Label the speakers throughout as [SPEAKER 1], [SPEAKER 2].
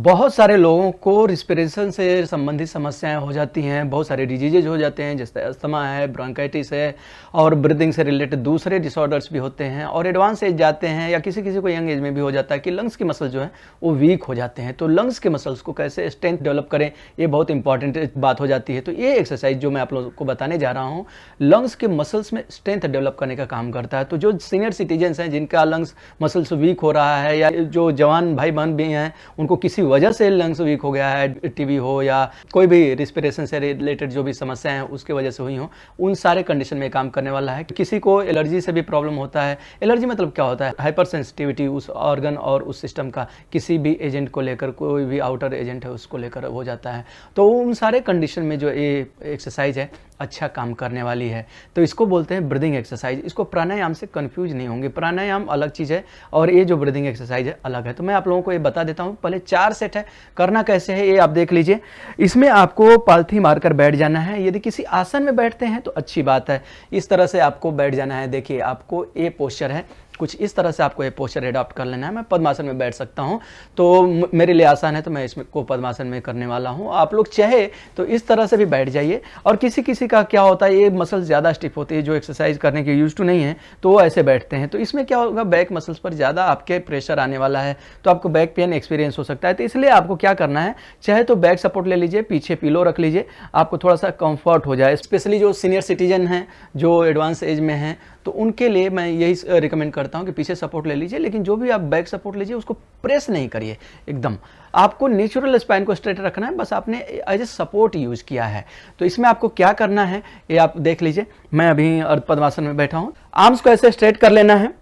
[SPEAKER 1] बहुत सारे लोगों को रिस्पिरेशन से संबंधित समस्याएं हो जाती हैं, बहुत सारे डिजीजेज हो जाते हैं, जैसे अस्थमा है, ब्रोंकाइटिस है और ब्रीदिंग से रिलेटेड दूसरे डिसऑर्डर्स भी होते हैं। और एडवांस एज जाते हैं या किसी किसी को यंग एज में भी हो जाता है कि लंग्स के मसल जो है वो वीक हो जाते हैं। तो लंग्स के मसल्स को कैसे स्ट्रेंथ डेवलप करें, ये बहुत इंपॉर्टेंट बात हो जाती है। तो ये एक्सरसाइज जो मैं आप लोगों को बताने जा रहा हूँ, लंग्स के मसल्स में स्ट्रेंथ डेवलप करने का काम करता है। तो जो सीनियर सिटीजन्स हैं जिनका लंग्स मसल्स वीक हो रहा है, या जो जवान भाई बहन भी हैं उनको किसी वजह से लंग्स वीक हो गया है, टीबी हो या कोई भी रिस्पिरेशन से रिलेटेड जो भी समस्याएं हैं उसके वजह से हुई हो, उन सारे कंडीशन में काम करने वाला है। किसी को एलर्जी से भी प्रॉब्लम होता है। एलर्जी मतलब क्या होता है? हाइपर सेंसिटिविटी उस ऑर्गन और उस सिस्टम का किसी भी एजेंट को लेकर, कोई भी आउटर एजेंट है उसको लेकर हो जाता है। तो उन सारे कंडीशन में जो ये एक्सरसाइज है अच्छा काम करने वाली है। तो इसको बोलते हैं ब्रीदिंग एक्सरसाइज। इसको प्राणायाम से कंफ्यूज नहीं होंगे, प्राणायाम अलग चीज़ है और ये जो ब्रीदिंग एक्सरसाइज है अलग है। तो मैं आप लोगों को ये बता देता हूँ। पहले 4 सेट है, करना कैसे है ये आप देख लीजिए। इसमें आपको पालथी मारकर बैठ जाना है। यदि किसी आसन में बैठते हैं तो अच्छी बात है, इस तरह से आपको बैठ जाना है। देखिए आपको ये पोस्चर है, कुछ इस तरह से आपको ये पोस्चर एडॉप्ट कर लेना है। मैं पद्मासन में बैठ सकता हूँ तो मेरे लिए आसान है, तो मैं इसमें को पद्मासन में करने वाला हूँ। आप लोग चाहे तो इस तरह से भी बैठ जाइए। और किसी किसी का क्या होता है, ये मसल ज़्यादा स्टिफ होती है, जो एक्सरसाइज करने के यूज टू नहीं है, तो वो ऐसे बैठते हैं। तो इसमें क्या होगा, बैक मसल्स पर ज़्यादा आपके प्रेशर आने वाला है, तो आपको बैक पेन एक्सपीरियंस हो सकता है। तो इसलिए आपको क्या करना है, चाहे तो बैक सपोर्ट ले लीजिए, पीछे पिलो रख लीजिए, आपको थोड़ा सा कंफर्ट हो जाए। स्पेशली जो सीनियर सिटीजन हैं, जो एडवांस एज में हैं, तो उनके लिए मैं यही रिकमेंड करता हूं कि पीछे सपोर्ट ले लीजिए, लेकिन जो भी आप बैक सपोर्ट लीजिए उसको प्रेस नहीं करिए एकदम। आपको नेचुरल स्पाइन को स्ट्रेट रखना है, बस आपने एज ए सपोर्ट यूज किया है। तो इसमें आपको क्या करना है ये आप देख लीजिए। मैं अभी पद्मासन में बैठा हूं। आर्म्स को ऐसे स्ट्रेट कर लेना है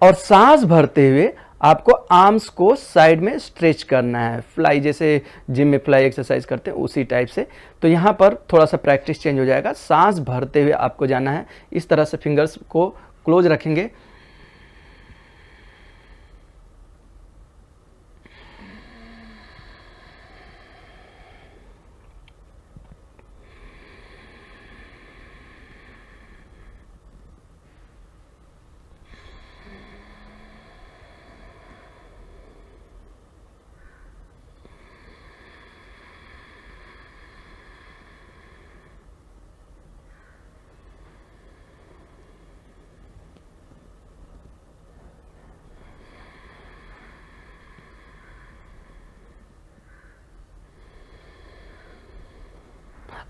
[SPEAKER 1] और सांस भरते हुए आपको आर्म्स को साइड में स्ट्रेच करना है, फ्लाई जैसे जिम में फ्लाई एक्सरसाइज करते हैं उसी टाइप से। तो यहाँ पर थोड़ा सा प्रैक्टिस चेंज हो जाएगा। सांस भरते हुए आपको जाना है, इस तरह से फिंगर्स को क्लोज रखेंगे।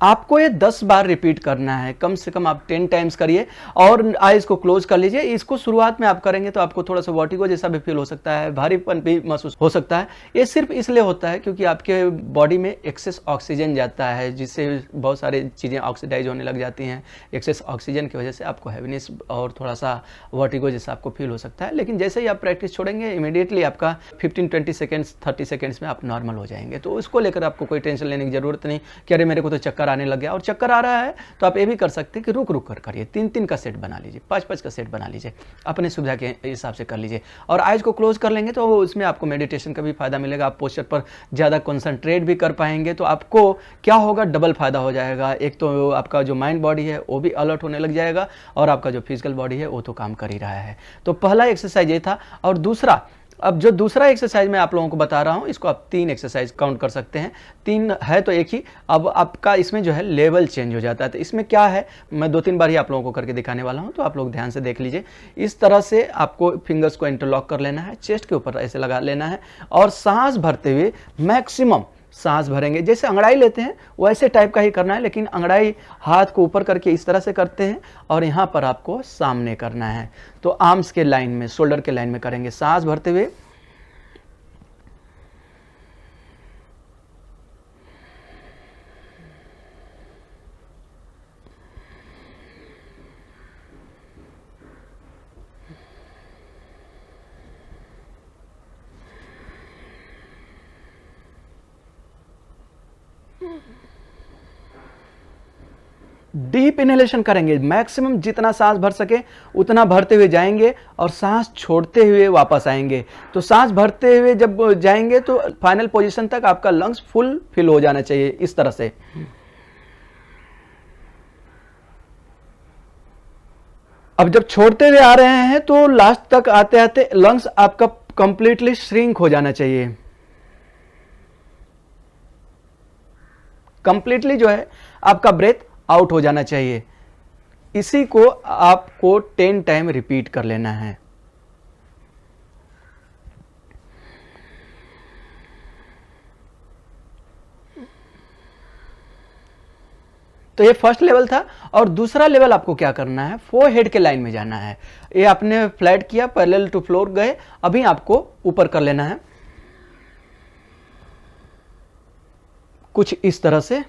[SPEAKER 1] आपको ये 10 बार रिपीट करना है, कम से कम आप 10 टाइम्स करिए और आईज को क्लोज कर लीजिए। इसको शुरुआत में आप करेंगे तो आपको थोड़ा सा वर्टिगो जैसा भी फील हो सकता है, भारीपन भी महसूस हो सकता है। ये सिर्फ इसलिए होता है क्योंकि आपके बॉडी में एक्सेस ऑक्सीजन जाता है, जिससे बहुत सारी चीज़ें ऑक्सीडाइज होने लग जाती हैं। एक्सेस ऑक्सीजन की वजह से आपको हैवीनेस और थोड़ा सा वर्टिगो जैसा आपको फील हो सकता है। लेकिन जैसे ही आप प्रैक्टिस छोड़ेंगे, इमीडिएटली आपका 15-20 सेकेंड्स 30 सेकेंड्स में आप नॉर्मल हो जाएंगे। तो इसको लेकर आपको कोई टेंशन लेने की जरूरत नहीं कि अरे मेरे को तो चक्कर आने लग गया। और चक्कर आ रहा है तो आप ये भी कर सकते हैं कि रुक रुक कर करिए, 3-3 का सेट बना लीजिए, 5-5 का सेट बना लीजिए, अपने सुविधा के हिसाब से कर लीजिए। और आइज को क्लोज कर लेंगे तो उसमें आपको मेडिटेशन का भी फायदा मिलेगा, आप पोस्चर पर ज़्यादा कंसंट्रेट भी कर पाएंगे। तो आपको क्या होगा, डबल फायदा हो जाएगा। एक तो आपका जो माइंड बॉडी है वो भी अलर्ट होने लग जाएगा और आपका जो फिजिकल बॉडी है वो तो काम कर ही रहा है। तो पहला एक्सरसाइज ये था। और दूसरा, अब जो दूसरा एक्सरसाइज मैं आप लोगों को बता रहा हूं, इसको आप 3 एक्सरसाइज काउंट कर सकते हैं। 3 है तो एक ही। अब आपका इसमें जो है लेवल चेंज हो जाता है। तो इसमें क्या है, मैं 2-3 बार ही आप लोगों को करके दिखाने वाला हूं, तो आप लोग ध्यान से देख लीजिए। इस तरह से आपको फिंगर्स को इंटरलॉक कर लेना है, चेस्ट के ऊपर ऐसे लगा लेना है और सांस भरते हुए मैक्सिमम सांस भरेंगे। जैसे अंगड़ाई लेते हैं वैसे टाइप का ही करना है, लेकिन अंगड़ाई हाथ को ऊपर करके इस तरह से करते हैं और यहाँ पर आपको सामने करना है। तो आर्म्स के लाइन में, शोल्डर के लाइन में करेंगे, सांस भरते हुए डीप इनहेलेशन करेंगे, मैक्सिमम जितना सांस भर सके उतना भरते हुए जाएंगे और सांस छोड़ते हुए वापस आएंगे। तो सांस भरते हुए जब जाएंगे तो फाइनल पोजीशन तक आपका लंग्स फुल फिल हो जाना चाहिए, इस तरह से। अब जब छोड़ते हुए आ रहे हैं तो लास्ट तक आते आते लंग्स आपका कंप्लीटली श्रिंक हो जाना चाहिए। कंप्लीटली जो है आपका ब्रेथ आउट हो जाना चाहिए। इसी को आपको 10 टाइम रिपीट कर लेना है। तो ये फर्स्ट लेवल था। और दूसरा लेवल आपको क्या करना है, फोरहेड के लाइन में जाना है। ये आपने फ्लैट किया, पैरेलल टू फ्लोर गए, अभी आपको ऊपर कर लेना है कुछ इस तरह से।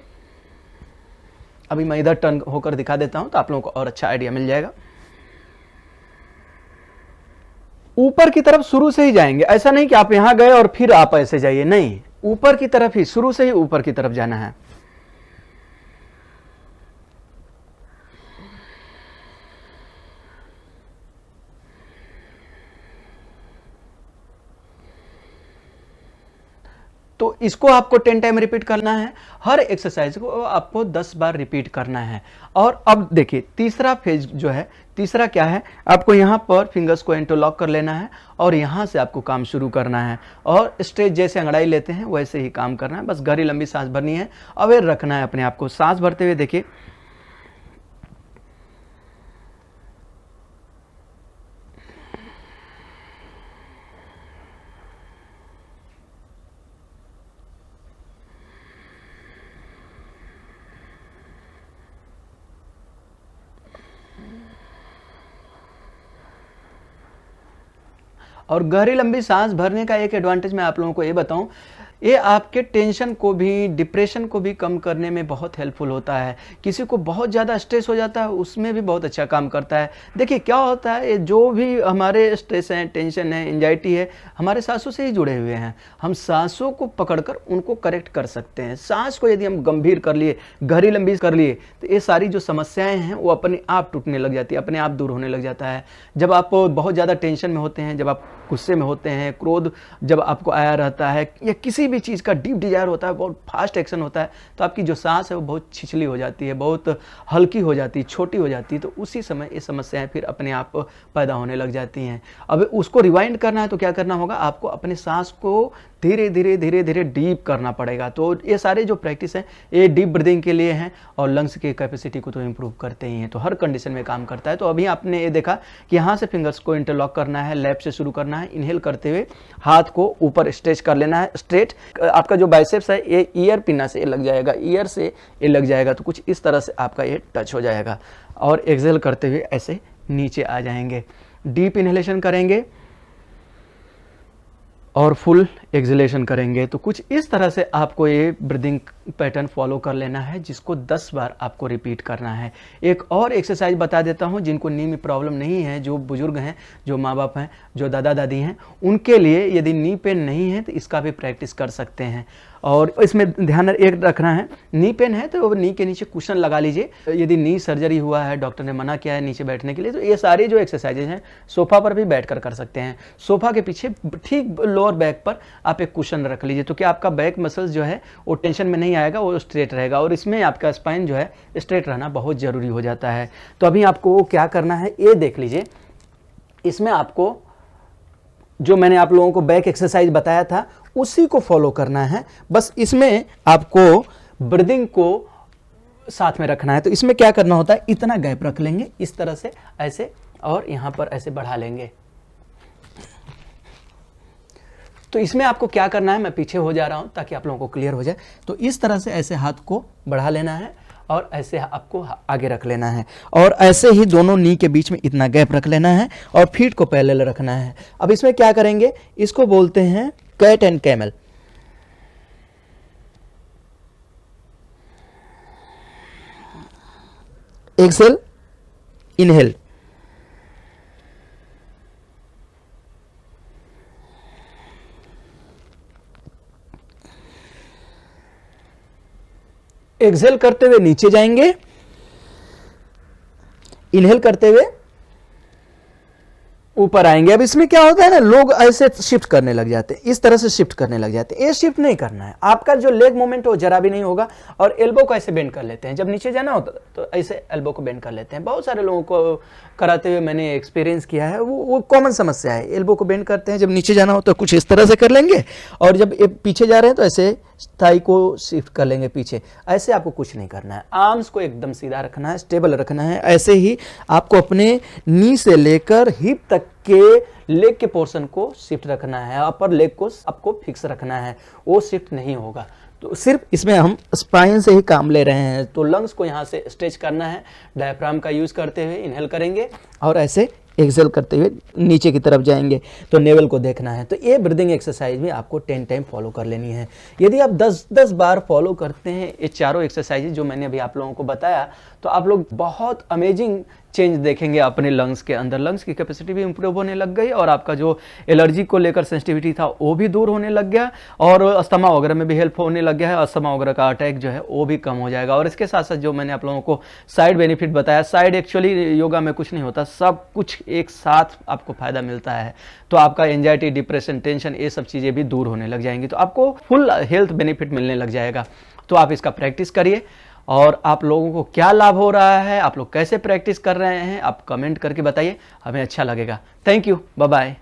[SPEAKER 1] अभी मैं इधर टर्न होकर दिखा देता हूं तो आप लोगों को और अच्छा आइडिया मिल जाएगा। ऊपर की तरफ शुरू से ही जाएंगे, ऐसा नहीं कि आप यहां गए और फिर आप ऐसे जाइए, नहीं, ऊपर की तरफ ही, शुरू से ही ऊपर की तरफ जाना है। तो इसको आपको 10 टाइम रिपीट करना है। हर एक्सरसाइज को आपको 10 बार रिपीट करना है। और अब देखिए तीसरा फेज जो है, तीसरा क्या है, आपको यहां पर फिंगर्स को इंटरलॉक कर लेना है और यहां से आपको काम शुरू करना है। और स्ट्रेच जैसे अंगड़ाई लेते हैं वैसे ही काम करना है, बस गहरी लंबी सांस भरनी है, अवेयर रखना है अपने आप को। सांस भरते हुए देखिए और गहरी लंबी सांस भरने का एक एडवांटेज मैं आप लोगों को ये बताऊं, ये आपके टेंशन को भी, डिप्रेशन को भी कम करने में बहुत हेल्पफुल होता है। किसी को बहुत ज़्यादा स्ट्रेस हो जाता है, उसमें भी बहुत अच्छा काम करता है। देखिए क्या होता है, ये जो भी हमारे स्ट्रेस हैं, टेंशन है, एंजाइटी है, हमारे सांसों से ही जुड़े हुए हैं। हम सांसों को पकड़कर उनको करेक्ट कर सकते हैं। सांस को यदि हम गंभीर कर लिए, गहरी लंबी कर लिए, तो ये सारी जो समस्याएं हैं वो अपने आप टूटने लग जाती है, अपने आप दूर होने लग जाता है। जब आप बहुत ज़्यादा टेंशन में होते हैं, जब आप गुस्से में होते हैं, क्रोध जब आपको आया रहता है, या किसी भी चीज़ का डीप डिजायर होता है, बहुत फास्ट एक्शन होता है, तो आपकी जो सांस है वो बहुत छिछली हो जाती है, बहुत हल्की हो जाती है, छोटी हो जाती है। तो उसी समय ये समस्याएं फिर अपने आप पैदा होने लग जाती हैं। अब उसको रिवाइंड करना है तो क्या करना होगा, आपको अपने सांस को धीरे धीरे धीरे धीरे डीप करना पड़ेगा। तो ये सारे जो प्रैक्टिस है ये डीप ब्रीदिंग के लिए हैं और लंग्स की कैपेसिटी को तो इम्प्रूव करते ही हैं, तो हर कंडीशन में काम करता है। तो अभी आपने ये देखा कि यहाँ से फिंगर्स को इंटरलॉक करना है, लेफ्ट से शुरू करना है, इनहेल करते हुए हाथ को ऊपर स्ट्रेच कर लेना है, स्ट्रेट। आपका जो बाइसेप्स है ये ईयर पिना से लग जाएगा, ईयर से ये लग जाएगा, तो कुछ इस तरह से आपका ये टच हो जाएगा। और एक्सहेल करते हुए ऐसे नीचे आ जाएंगे, डीप इनहेलेशन करेंगे और फुल एक्सहेलेशन करेंगे। तो कुछ इस तरह से आपको ये ब्रीदिंग पैटर्न फॉलो कर लेना है, जिसको 10 बार आपको रिपीट करना है। एक और एक्सरसाइज बता देता हूं, जिनको नी में प्रॉब्लम नहीं है, जो बुजुर्ग हैं, जो माँ बाप हैं, जो दादा दादी हैं, उनके लिए यदि नी पेन नहीं है तो इसका भी प्रैक्टिस कर सकते हैं। और इसमें ध्यान एक रखना है, नी पेन है तो नी के नीचे कुशन लगा लीजिए। यदि नी सर्जरी हुआ है, डॉक्टर ने मना किया है नीचे बैठने के लिए, तो ये सारी जो एक्सरसाइजेज हैं सोफा पर भी बैठकर कर सकते हैं। सोफा के पीछे ठीक लोअर बैक पर आप एक कुशन रख लीजिए, तो क्या आपका बैक मसल्स जो है वो टेंशन में नहीं आएगा, वो स्ट्रेट रहेगा। और इसमें आपका स्पाइन जो है स्ट्रेट रहना बहुत ज़रूरी हो जाता है। तो अभी आपको क्या करना है ये देख लीजिए। इसमें आपको जो मैंने आप लोगों को बैक एक्सरसाइज बताया था उसी को फॉलो करना है, बस इसमें आपको ब्रीदिंग को साथ में रखना है। तो इसमें क्या करना होता है, इतना गैप रख लेंगे इस तरह से, ऐसे, और यहां पर ऐसे बढ़ा लेंगे। तो इसमें आपको क्या करना है, मैं पीछे हो जा रहा हूं ताकि आप लोगों को क्लियर हो जाए। तो इस तरह से ऐसे हाथ को बढ़ा लेना है और ऐसे आपको आगे रख लेना है, और ऐसे ही दोनों नी के बीच में इतना गैप रख लेना है और फीट को पैरेलल रखना है। अब इसमें क्या करेंगे, इसको बोलते हैं cat and camel. Exhale, inhale, exhale करते हुए नीचे जाएंगे, इनहेल करते हुए ऊपर आएंगे। अब इसमें क्या होता है ना, लोग ऐसे शिफ्ट करने लग जाते हैं, इस तरह से शिफ्ट करने लग जाते हैं। ये शिफ्ट नहीं करना है, आपका जो लेग मूवमेंट हो जरा भी नहीं होगा। और एल्बो को ऐसे बेंड कर लेते हैं, जब नीचे जाना होता तो ऐसे एल्बो को बेंड कर लेते हैं। बहुत सारे लोगों को कराते हुए मैंने एक्सपीरियंस किया है, वो कॉमन समस्या है। एल्बो को बेंड करते हैं, जब नीचे जाना हो तो कुछ इस तरह से कर लेंगे, और जब पीछे जा रहे हैं तो ऐसे थाई को शिफ्ट कर लेंगे पीछे। ऐसे आपको कुछ नहीं करना है, आर्म्स को एकदम सीधा रखना है, स्टेबल रखना है। ऐसे ही आपको अपने नी से लेकर हिप तक के लेग के पोर्शन को शिफ्ट रखना है, अपर लेग को आपको फिक्स रखना है, वो शिफ्ट नहीं होगा। तो सिर्फ इसमें हम स्पाइन से ही काम ले रहे हैं। तो लंग्स को यहाँ से स्ट्रेच करना है, डायफ्राम का यूज करते हुए इनहेल करेंगे और ऐसे एक्सेल करते हुए नीचे की तरफ जाएंगे। तो नेवल को देखना है। तो ये ब्रीदिंग एक्सरसाइज भी आपको 10 टाइम फॉलो कर लेनी है। यदि आप 10-10 बार फॉलो करते हैं ये चारों एक्सरसाइज जो मैंने अभी आप लोगों को बताया, तो आप लोग बहुत अमेजिंग चेंज देखेंगे अपने लंग्स के अंदर। लंग्स की कैपेसिटी भी इंप्रूव होने लग गई और आपका जो एलर्जी को लेकर सेंसिटिविटी था वो भी दूर होने लग गया और अस्थमा वगैरह में भी हेल्प होने लग गया है। अस्थमा वगैरह का अटैक जो है वो भी कम हो जाएगा। और इसके साथ साथ जो मैंने आप लोगों को साइड बेनिफिट बताया, साइड एक्चुअली योगा में कुछ नहीं होता, सब कुछ एक साथ आपको फायदा मिलता है। तो आपका एंजाइटी, डिप्रेशन, टेंशन, ये सब चीज़ें भी दूर होने लग जाएंगी। तो आपको फुल हेल्थ बेनिफिट मिलने लग जाएगा। तो आप इसका प्रैक्टिस करिए और आप लोगों को क्या लाभ हो रहा है, आप लोग कैसे प्रैक्टिस कर रहे हैं, आप कमेंट करके बताइए, हमें अच्छा लगेगा। Thank you, bye bye.